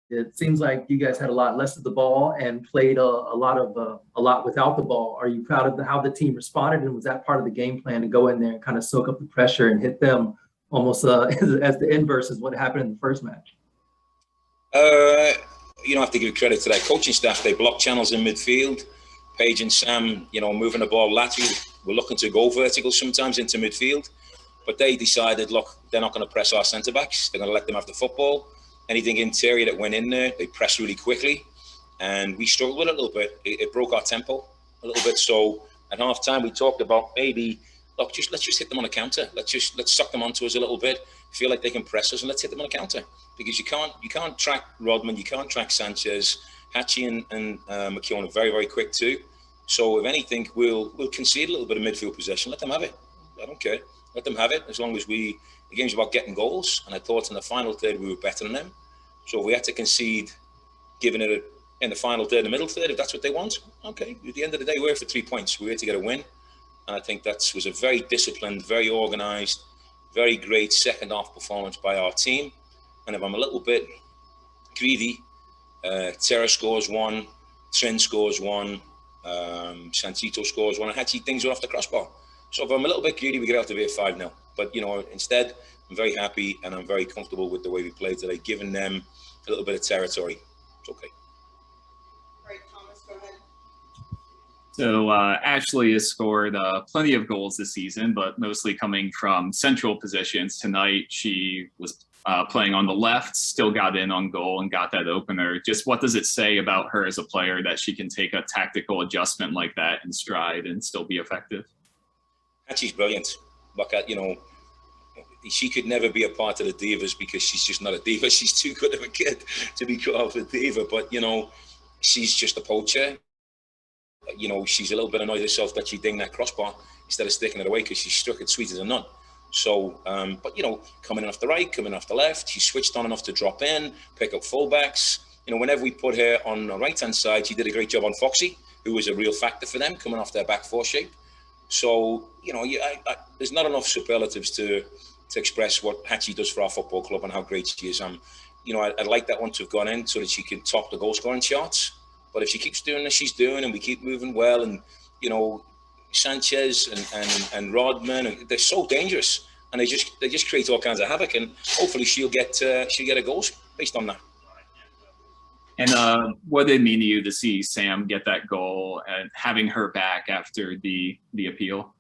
It seems like you guys had a lot less of the ball and played a lot without the ball. Are you proud of how the team responded, and was that part of the game plan to go in there and kind of soak up the pressure and hit them almost as the inverse is what happened in the first match? You don't have to give credit to their coaching staff. They block channels in midfield. Paige and Sam, moving the ball laterally. We're looking to go vertical sometimes into midfield. But they decided, look, they're not going to press our centre-backs. They're going to let them have the football. Anything interior that went in there, they pressed really quickly. And we struggled with it a little bit. It broke our tempo a little bit. So at half-time, we talked about maybe, look, let's just hit them on a counter. Let's suck them onto us a little bit. Feel like they can press us, and let's hit them on a counter. Because you can't track Rodman, you can't track Sanchez. Hatchie and McKeown are very, very quick too. So if anything, we'll concede a little bit of midfield possession. Let them have it. I don't care. Let them have it as long as the game's about getting goals. And I thought in the final third we were better than them. So if we had to concede, giving it in the final third, the middle third, if that's what they want, okay. At the end of the day, we're here for 3 points. We're here to get a win. And I think that was a very disciplined, very organised, very great second half performance by our team. And if I'm a little bit greedy, Terra scores one, Trin scores one, Santito scores one, and Hatchie things are off the crossbar. So if I'm a little bit greedy, we get out of here 5-0. But, instead, I'm very happy and I'm very comfortable with the way we played today, giving them a little bit of territory. It's okay. All right, Thomas, go ahead. So Ashley has scored plenty of goals this season, but mostly coming from central positions. Tonight, she was playing on the left, still got in on goal and got that opener. Just what does it say about her as a player that she can take a tactical adjustment like that in stride and still be effective? She's brilliant. Look at, she could never be a part of the Divas because she's just not a diva. She's too good of a kid to be called a diva. But, she's just a poacher. She's a little bit annoyed herself that she dinged that crossbar instead of sticking it away because she struck it sweeter than none. So, but, coming in off the right, coming off the left, she switched on enough to drop in, pick up fullbacks. Whenever we put her on the right-hand side, she did a great job on Foxy, who was a real factor for them, coming off their back four shape. So, there's not enough superlatives to express what Hatchie does for our football club and how great she is. I'd like that one to have gone in so that she can top the goal-scoring charts. But if she keeps doing as she's doing and we keep moving well and, Sanchez and Rodman, they're so dangerous and they just create all kinds of havoc, and hopefully she'll get a goal based on that. And what did it mean to you to see Sam get that goal and having her back after the appeal?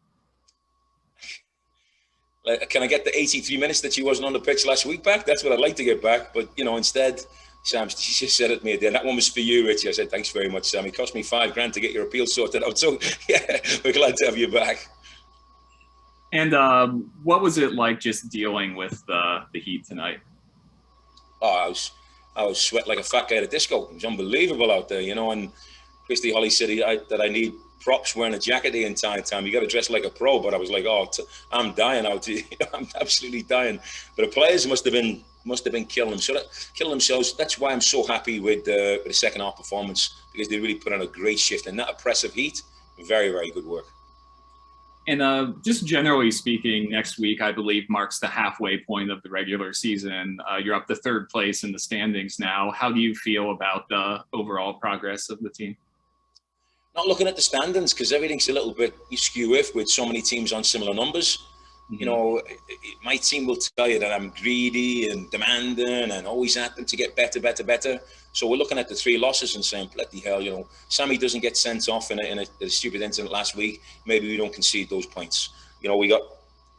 Can I get the 83 minutes that she wasn't on the pitch last week back? That's what I'd like to get back. But, instead, Sam, she just said it to me at the end. That one was for you, Richie. I said, thanks very much, Sam. It cost me $5,000 to get your appeal sorted out. So, yeah, we're glad to have you back. And what was it like just dealing with the heat tonight? Oh, I was sweating like a fat guy at a disco. It was unbelievable out there, and Christy Holly said that I need props wearing a jacket the entire time. You got to dress like a pro, but I was like, I'm dying out here. I'm absolutely dying. But the players must have been killing themselves. That's why I'm so happy with the second half performance, because they really put on a great shift in that oppressive heat. Very, very good work. And just generally speaking, next week, I believe, marks the halfway point of the regular season. You're up to third place in the standings now. How do you feel about the overall progress of the team? Not looking at the standings, because everything's a little bit skew with so many teams on similar numbers. Mm-hmm. My team will tell you that I'm greedy and demanding and always at them to get better. So we're looking at the 3 losses and saying, bloody hell, Sammy doesn't get sent off in a stupid incident last week. Maybe we don't concede those points. We got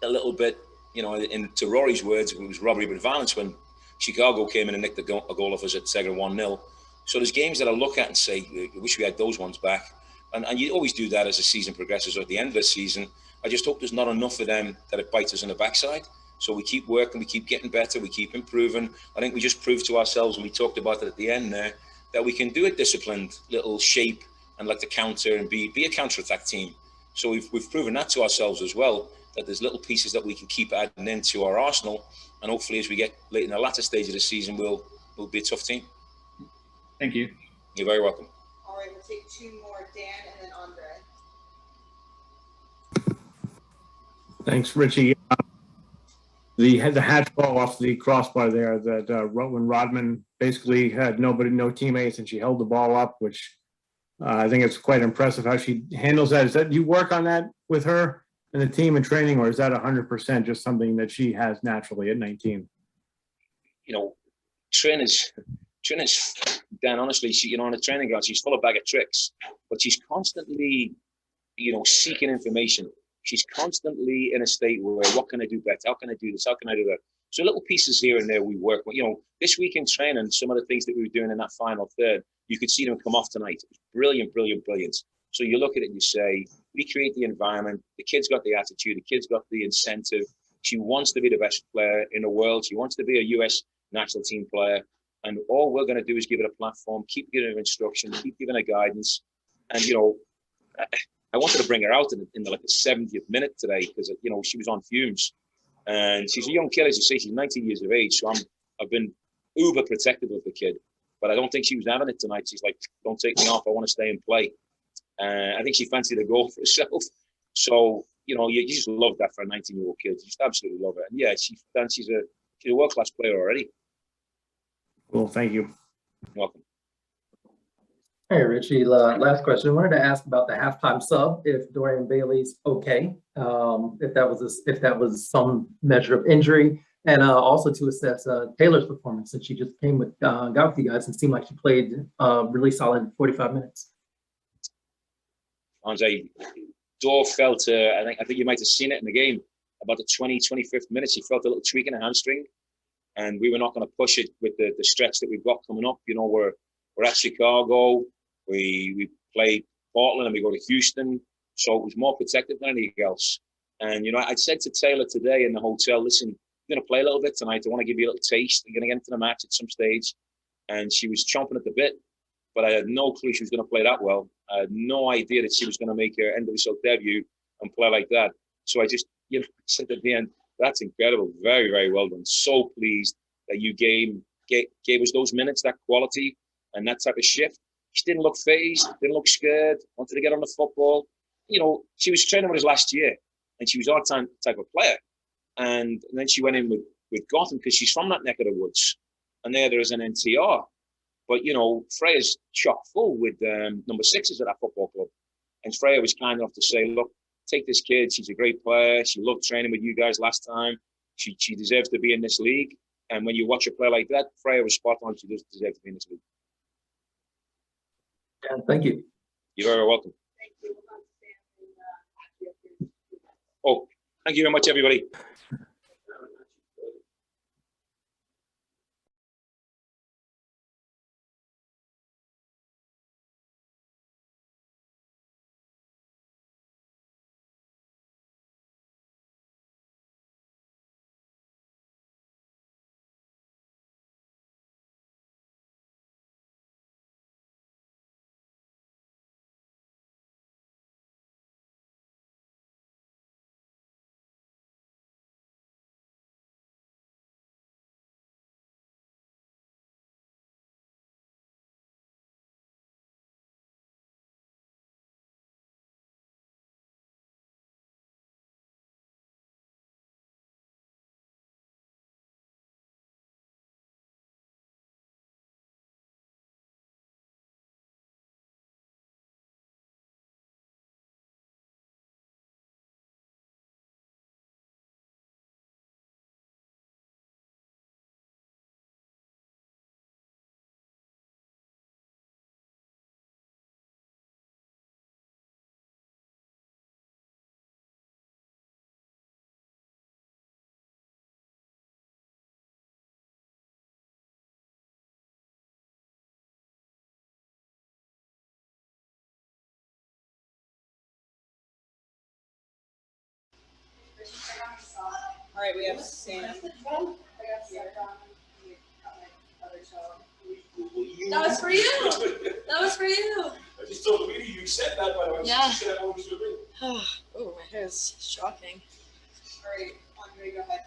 a little bit, to Rory's words, it was robbery with violence when Chicago came in and nicked a goal off us at Seger 1-0. So there's games that I look at and say, I wish we had those ones back. And you always do that as the season progresses or at the end of the season. I just hope there's not enough of them that it bites us in the backside. So we keep working, we keep getting better, we keep improving. I think we just proved to ourselves, and we talked about it at the end there, that we can do a disciplined little shape and like the counter and be a counter-attack team. So we've proven that to ourselves as well, that there's little pieces that we can keep adding into our arsenal. And hopefully as we get late in the latter stage of the season, we'll be a tough team. Thank you. You're very welcome. All right, we'll take 2 more, Dan and then Andre. Thanks, Richie. the hatch ball off the crossbar there that when Rodman basically had no teammates, and she held the ball up, which I think it's quite impressive how she handles that. Is that you work on that with her and the team in training, or is that 100% just something that she has naturally at 19? You know, trainers, Dan, honestly, she, on the training ground, she's full of bag of tricks, but she's constantly, seeking information. She's constantly in a state where, what can I do better? How can I do this? How can I do that? So little pieces here and there we work. This week in training, some of the things that we were doing in that final third, you could see them come off tonight. It was brilliant, brilliant, brilliant. So you look at it and you say, we create the environment. The kid's got the attitude. The kid's got the incentive. She wants to be the best player in the world. She wants to be a US national team player. And all we're going to do is give her a platform, keep giving her instruction, keep giving her guidance. And, I wanted to bring her out in the 70th minute today because, she was on fumes. And she's a young kid, as you say, she's 19 years of age. So I've been uber protective of the kid. But I don't think she was having it tonight. She's like, don't take me off. I want to stay and play. I think she fancied a goal for herself. So, you just love that for a 19-year-old kid. You just absolutely love it. And yeah, she's a world-class player already. Cool, thank you. You're welcome. Hey, Richie, last question. I wanted to ask about the halftime sub, if Dorian Bailey's okay, if that was some measure of injury, and also to assess Taylor's performance, since she just got with you guys and seemed like she played really solid 45 minutes. Andre, Dor felt, I think you might have seen it in the game, about the 25th minute, she felt a little tweak in her hamstring, and we were not going to push it with the stretch that we've got coming up. We're at Chicago, we play Portland, and we go to Houston, so it was more protective than anything else. And, I said to Taylor today in the hotel, listen, you're going to play a little bit tonight. I want to give you a little taste. You're going to get into the match at some stage. And she was chomping at the bit, but I had no clue she was going to play that well. I had no idea that she was going to make her NWSL debut and play like that. So I just, said at the end, that's incredible. Very, very well done. So pleased that you gave us those minutes, that quality, and that type of shift. She didn't look phased, didn't look scared, wanted to get on the football. She was training with us last year, and she was our type of player. And then she went in with Gotham because she's from that neck of the woods. And there is an NTR. But, Freya's chock full with number 6s at that football club. And Freya was kind enough to say, look, take this kid. She's a great player. She loved training with you guys last time. She deserves to be in this league. And when you watch her play like that, Freya was spot on. She does deserve to be in this league. Yeah, thank you. You're very welcome. Oh, thank you very much, everybody. All right, we have Sam. That was for you. That was for you. I just told Rita you said that, by the way. Yeah. She said that over to me. Oh, my hair is shocking. All right, Andre, go ahead.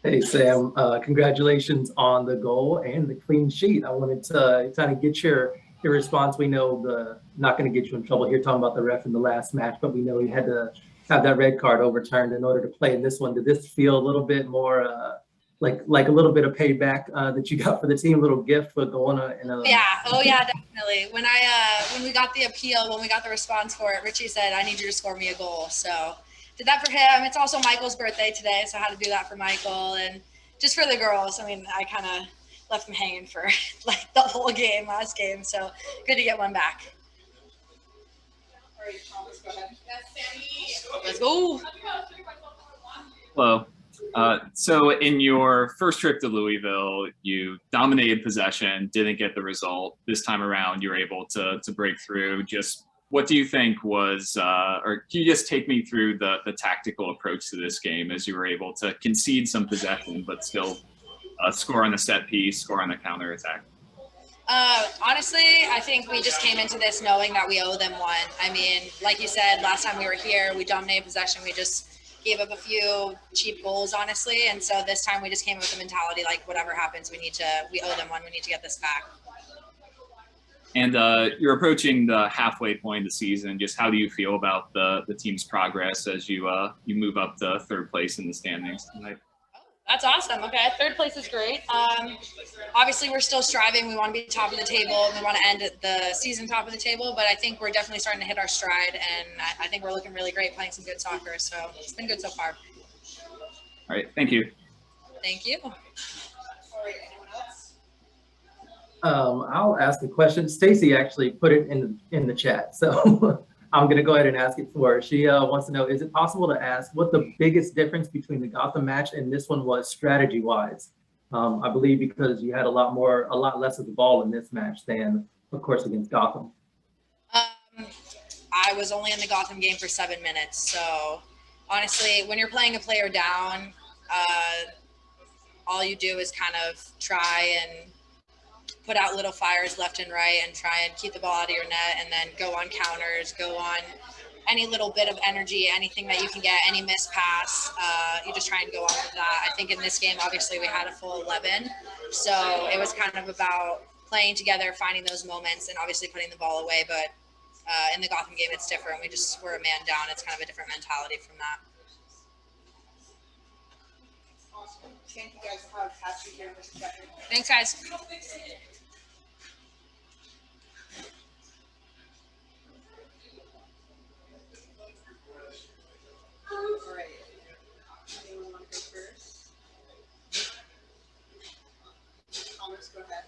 Hey, Sam, congratulations on the goal and the clean sheet. I wanted to kind of get your response. We know not going to get you in trouble here talking about the ref in the last match, but we know you had to have that red card overturned in order to play in this one. Did this feel a little bit more like a little bit of payback that you got for the team, a little gift for going in a Yeah. Oh yeah, definitely. When we got the appeal, when we got the response for it, Richie said, "I need you to score me a goal." So did that for him. It's also Michael's birthday today, so I had to do that for Michael and just for the girls. I mean, I kind of left them hanging for like the whole game last game, so good to get one back. All right, Thomas, go ahead. Let's go. Hello. So in your first trip to Louisville, you dominated possession, didn't get the result. This time around, you were able to break through. Just what do you think was, or can you just take me through the tactical approach to this game as you were able to concede some possession, but still score on the set piece, score on the counterattack? Honestly, I think we just came into this knowing that we owe them one. I mean, like you said, last time we were here, we dominated possession. We just gave up a few cheap goals, honestly. And so this time we just came with the mentality, like whatever happens, we owe them one. We need to get this back. And you're approaching the halfway point of the season. Just how do you feel about the team's progress as you move up to third place in the standings tonight? That's awesome. Okay, third place is great. Obviously, we're still striving. We want to be top of the table. We want to end the season top of the table, but I think we're definitely starting to hit our stride, and I think we're looking really great, playing some good soccer. So it's been good so far. All right, thank you. Thank you. All right, anyone else? I'll ask the question. Stacy actually put it in the chat, so I'm going to go ahead and ask it for her. She wants to know, is it possible to ask what the biggest difference between the Gotham match and this one was strategy-wise? I believe because you had a lot less of the ball in this match than, of course, against Gotham. I was only in the Gotham game for 7 minutes, so honestly, when you're playing a player down, all you do is kind of try and put out little fires left and right and try and keep the ball out of your net, and then go on counters, go on any little bit of energy, anything that you can get, any miss pass, you just try and go off of that. I think in this game, obviously, we had a full 11, so it was kind of about playing together, finding those moments, and obviously putting the ball away. But in the Gotham game, it's different. We're a man down. It's kind of a different mentality from that. Awesome. Thank you guys for having us here. Thanks, guys. All right. Anyone want to go first? Thomas, go ahead.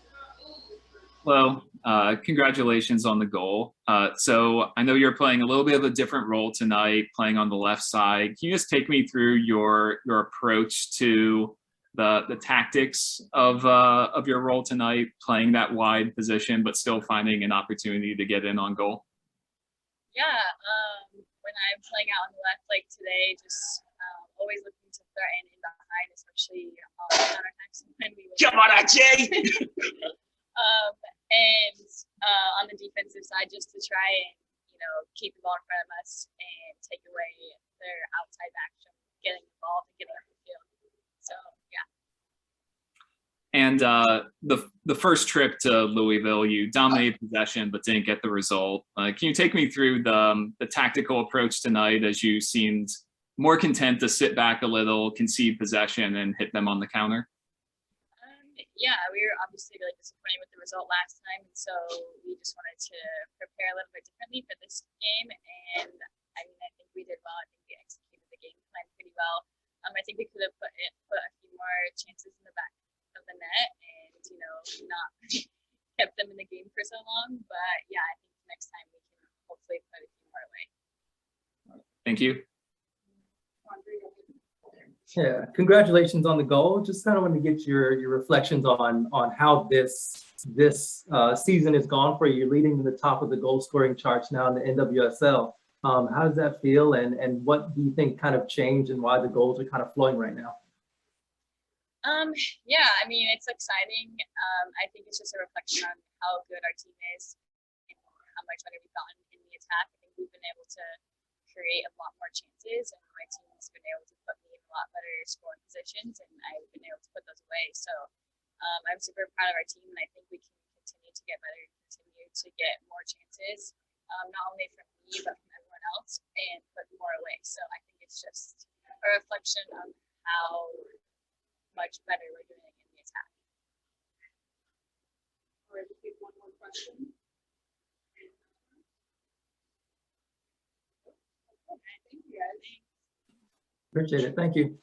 Hello. Congratulations on the goal. So I know you're playing a little bit of a different role tonight, playing on the left side. Can you just take me through your approach to the tactics of your role tonight, playing that wide position, but still finding an opportunity to get in on goal? Yeah, when I'm playing out on the left, like today, just always looking to threaten in behind, especially on counterattacks when we Come on, Jay! and on the defensive side, just to try and keep the ball in front of us and take away their outside backs from getting involved and getting up the field. So yeah. And the first trip to Louisville, you dominated possession but didn't get the result. Can you take me through the tactical approach tonight as you seemed more content to sit back a little, concede possession, and hit them on the counter? Yeah, we were obviously really disappointed with the result last time, and so we just wanted to prepare a little bit differently for this game. And I mean, I think we did well. I think we executed the game plan pretty well. I think we could have put a few more chances in the back of the net, and not kept them in the game for so long. But yeah, I think next time we can hopefully put a few more away. Thank you. Yeah, congratulations on the goal. Just kind of want to get your reflections on how this season has gone for you. You're leading to the top of the goal scoring charts now in the NWSL. How does that feel, and what do you think kind of changed and why the goals are kind of flowing right now? Yeah, I mean, it's exciting. I think it's just a reflection on how good our team is and how much better we've gotten in the attack. I think we've been able to create a lot more chances, and my team's been able to put me in a lot better scoring positions, and I've been able to put those away. So I'm super proud of our team, and I think we can continue to get better, continue to get more chances, not only from me, but from everyone everyone else and put more away. So I think it's just a reflection of how much better we're doing in the attack. All right, we'll take one more question. Okay, thank you guys. Appreciate it. Thank you.